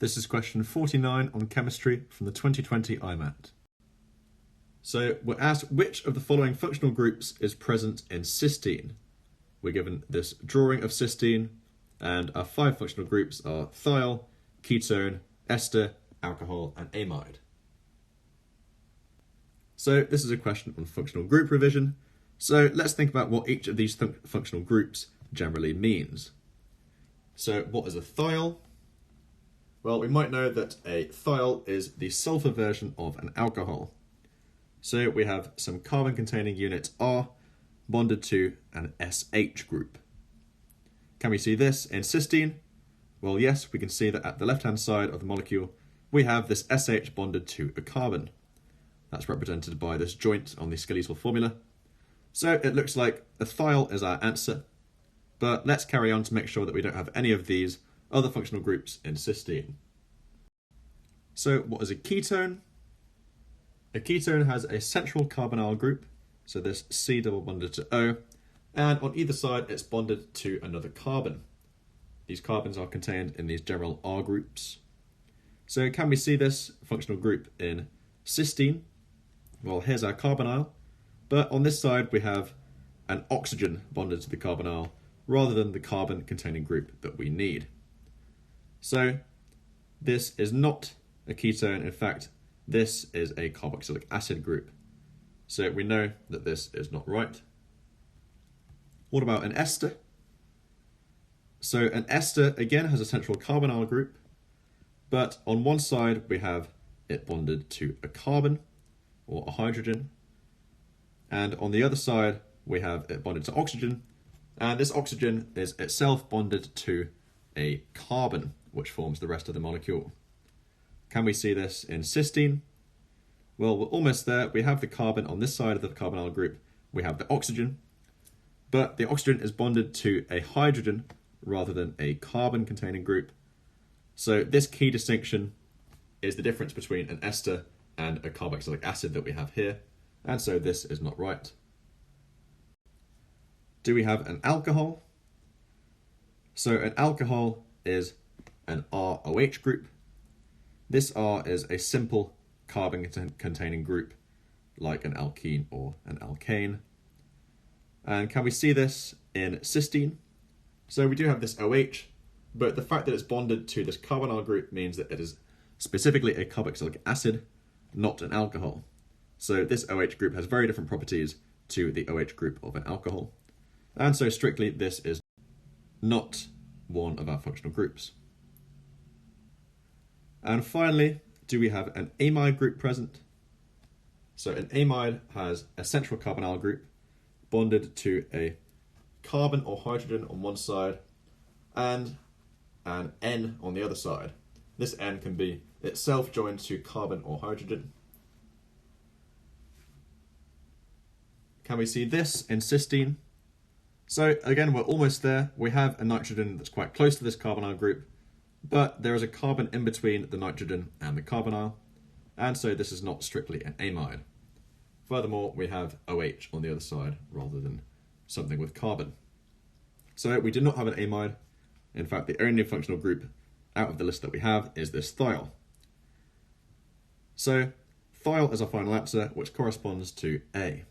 This is question 49 on chemistry from the 2020 IMAT. So we're asked which of the following functional groups is present in cysteine. We're given this drawing of cysteine, and our 5 functional groups are thiol, ketone, ester, alcohol, and amide. So this is a question on functional group revision. So let's think about what each of these functional groups generally means. So what is a thiol? Well, we might know that a thiol is the sulfur version of an alcohol. So we have some carbon-containing unit R bonded to an SH group. Can we see this in cysteine? Well, yes, we can see that at the left-hand side of the molecule, we have this SH bonded to a carbon. That's represented by this joint on the skeletal formula. So it looks like a thiol is our answer, but let's carry on to make sure that we don't have any of these other functional groups in cysteine. So what is a ketone? A ketone has a central carbonyl group, so this C double bonded to O, and on either side it's bonded to another carbon. These carbons are contained in these general R groups. So can we see this functional group in cysteine? Well, here's our carbonyl, but on this side we have an oxygen bonded to the carbonyl rather than the carbon containing group that we need. So this is not a ketone. In fact, this is a carboxylic acid group. So we know that this is not right. What about an ester? So an ester again has a central carbonyl group, but on one side we have it bonded to a carbon or a hydrogen, and on the other side we have it bonded to oxygen, and this oxygen is itself bonded to a carbon, which forms the rest of the molecule. Can we see this in cysteine? Well, we're almost there. We have the carbon on this side of the carbonyl group. We have the oxygen, but the oxygen is bonded to a hydrogen rather than a carbon-containing group. So this key distinction is the difference between an ester and a carboxylic acid that we have here, and so this is not right. Do we have an alcohol? So an alcohol is an ROH group. This R is a simple carbon-containing group, like an alkene or an alkane. And can we see this in cysteine? So we do have this OH, but the fact that it's bonded to this carbonyl group means that it is specifically a carboxylic acid, not an alcohol. So this OH group has very different properties to the OH group of an alcohol. And so strictly, this is not one of our functional groups. And finally, do we have an amide group present? So an amide has a central carbonyl group bonded to a carbon or hydrogen on one side and an N on the other side. This N can be itself joined to carbon or hydrogen. Can we see this in cysteine? So again, we're almost there. We have a nitrogen that's quite close to this carbonyl group, but there is a carbon in between the nitrogen and the carbonyl, and so this is not strictly an amide. Furthermore, we have OH on the other side rather than something with carbon. So we do not have an amide. In fact, the only functional group out of the list that we have is this thiol. So thiol is our final answer, which corresponds to A.